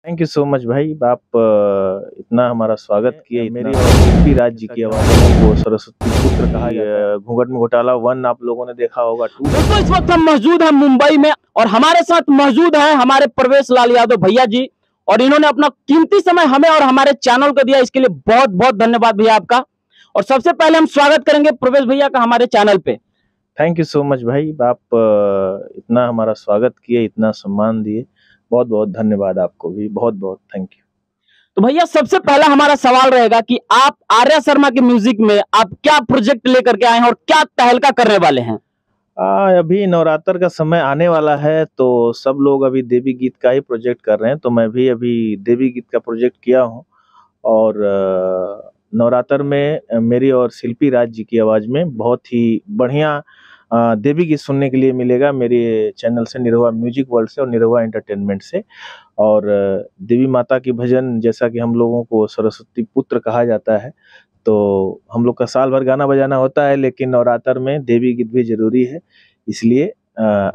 Thank you so much भाई। आप इतना हमारा स्वागत किए। मेरी और शिल्पी राज जी की आवाज़ को सरस्वती पुत्र कहा जाता है। घूंघट में घोटाला 1 आप लोगों ने देखा होगा। 2 दोस्तों इस वक्त हम मौजूद हैं मुंबई में और हमारे साथ मौजूद हैं हमारे प्रवेश लाल यादव भैया जी। और इन्होंने अपना कीमती समय हमें और हमारे चैनल को दिया, इसके लिए बहुत बहुत धन्यवाद भैया आपका। और सबसे पहले हम स्वागत करेंगे प्रवेश भैया का हमारे चैनल पे। थैंक यू सो मच भाई। आप इतना हमारा स्वागत किए, इतना सम्मान दिए, बहुत बहुत धन्यवाद। आपको भी बहुत बहुत थैंक यू। तो भैया सबसे पहला हमारा सवाल रहेगा कि आप आर्या शर्मा के म्यूजिक में आप क्या प्रोजेक्ट लेकर के आए हैं और क्या तहलका करने वाले हैं? अभी नवरात्र का समय आने वाला है तो सब लोग अभी देवी गीत का ही प्रोजेक्ट कर रहे हैं, तो मैं भी अभी देवी गीत का प्रोजेक्ट किया हूँ। और नवरात्र में मेरी और शिल्पी राज जी की आवाज़ में बहुत ही बढ़िया देवी गीत सुनने के लिए मिलेगा मेरे चैनल से, निरहुआ म्यूजिक वर्ल्ड से और निरहुआ एंटरटेनमेंट से। और देवी माता की भजन, जैसा कि हम लोगों को सरस्वती पुत्र कहा जाता है, तो हम लोग का साल भर गाना बजाना होता है, लेकिन नवरात्र में देवी गीत भी जरूरी है। इसलिए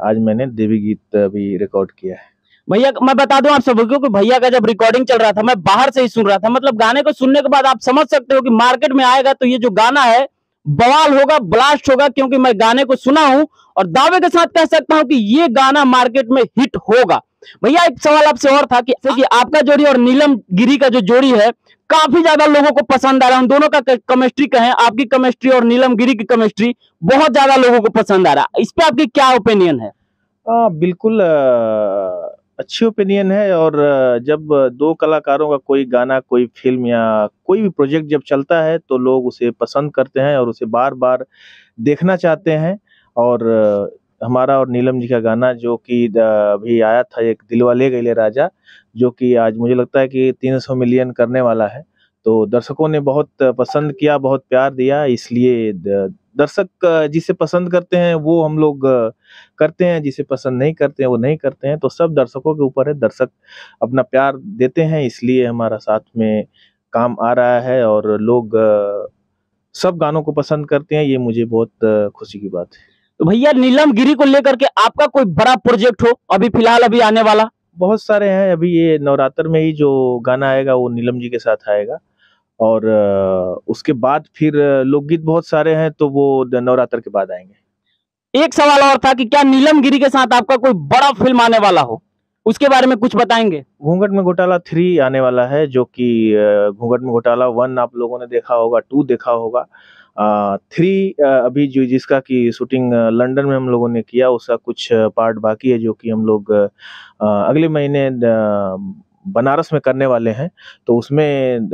आज मैंने देवी गीत भी रिकॉर्ड किया है। भैया मैं बता दूं आप सबको कि भैया का जब रिकॉर्डिंग चल रहा था मैं बाहर से ही सुन रहा था। मतलब गाने को सुनने के बाद आप समझ सकते हो कि मार्केट में आएगा तो ये जो गाना है बवाल होगा, ब्लास्ट होगा, क्योंकि मैं गाने को सुना हूं और दावे के साथ कह सकता हूं कि ये गाना मार्केट में हिट होगा। भैया एक सवाल आपसे और था कि आपका जोड़ी और नीलम गिरी का जो जोड़ी है काफी ज्यादा लोगों को पसंद आ रहा है। दोनों का केमिस्ट्री कहें, आपकी केमिस्ट्री और नीलम गिरी की केमिस्ट्री बहुत ज्यादा लोगों को पसंद आ रहा है। इस पे आपकी क्या ओपिनियन है? बिल्कुल अच्छी ओपिनियन है। और जब दो कलाकारों का कोई गाना, कोई फिल्म या कोई भी प्रोजेक्ट जब चलता है तो लोग उसे पसंद करते हैं और उसे बार बार देखना चाहते हैं। और हमारा और नीलम जी का गाना जो कि अभी आया था, एक दिलवाले गले राजा, जो कि आज मुझे लगता है कि 300 मिलियन करने वाला है। तो दर्शकों ने बहुत पसंद किया, बहुत प्यार दिया। इसलिए दर्शक जिसे पसंद करते हैं वो हम लोग करते हैं, जिसे पसंद नहीं करते हैं वो नहीं करते हैं। तो सब दर्शकों के ऊपर है, दर्शक अपना प्यार देते हैं, इसलिए हमारा साथ में काम आ रहा है और लोग सब गानों को पसंद करते हैं। ये मुझे बहुत खुशी की बात है। तो भैया नीलम गिरी को लेकर के आपका कोई बड़ा प्रोजेक्ट हो अभी फिलहाल अभी आने वाला? बहुत सारे हैं। अभी ये नवरात्र में ही जो गाना आएगा वो नीलम जी के साथ आएगा। और उसके बाद फिर लोकगीत बहुत सारे हैं, तो वो नवरात्र के बाद आएंगे। एक सवाल और था कि क्या नीलम गिरी के साथ आपका कोई बड़ा फिल्म आने वाला हो, उसके बारे में कुछ बताएंगे? घूंघट में घोटाला 3 आने वाला है, जो कि घूंघट में घोटाला 1 आप लोगों ने देखा होगा, 2 देखा होगा। 3 अभी जो जिसका की शूटिंग लंदन में हम लोगों ने किया, उसका कुछ पार्ट बाकी है, जो कि हम लोग अगले महीने बनारस में करने वाले हैं। तो उसमें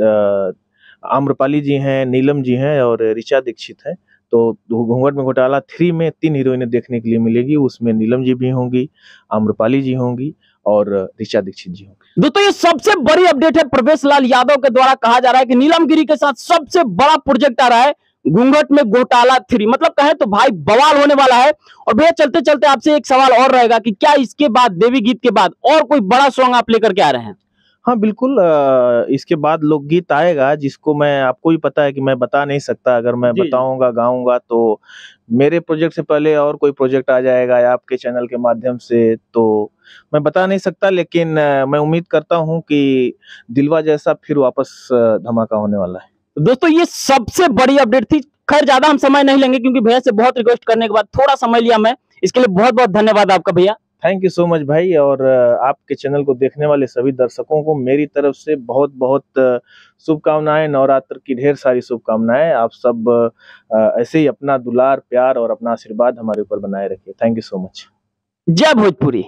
आम्रपाली जी हैं, नीलम जी हैं और ऋचा दीक्षित है। तो घूंघट में घोटाला 3 में 3 हीरोइनें देखने के लिए मिलेगी। उसमें नीलम जी भी होंगी, आम्रपाली जी होंगी और ऋचा दीक्षित जी होंगी। दोस्तों ये सबसे बड़ी अपडेट है, प्रवेश लाल यादव के द्वारा कहा जा रहा है कि नीलम गिरी के साथ सबसे बड़ा प्रोजेक्ट आ रहा है घूंघट में घोटाला 3। मतलब कहे तो भाई बवाल होने वाला है। और भैया चलते चलते आपसे एक सवाल और रहेगा कि क्या इसके बाद देवी गीत के बाद और कोई बड़ा सॉन्ग आप लेकर के आ रहे हैं? हाँ बिल्कुल, इसके बाद लोकगीत आएगा, जिसको मैं, आपको भी पता है कि मैं बता नहीं सकता। अगर मैं बताऊंगा, गाऊंगा, तो मेरे प्रोजेक्ट से पहले और कोई प्रोजेक्ट आ जाएगा या आपके चैनल के माध्यम से, तो मैं बता नहीं सकता। लेकिन मैं उम्मीद करता हूं कि दिलवा जैसा फिर वापस धमाका होने वाला है। तो दोस्तों ये सबसे बड़ी अपडेट थी। खैर ज्यादा हम समय नहीं लेंगे क्योंकि भैया से बहुत रिक्वेस्ट करने के बाद थोड़ा समय लिया मैं, इसके लिए बहुत बहुत धन्यवाद आपका भैया। थैंक यू सो मच भाई। और आपके चैनल को देखने वाले सभी दर्शकों को मेरी तरफ से बहुत बहुत शुभकामनाएं, नवरात्र की ढेर सारी शुभकामनाएं। आप सब ऐसे ही अपना दुलार, प्यार और अपना आशीर्वाद हमारे ऊपर बनाए रखिए। Thank you so much. जय भोजपुरी।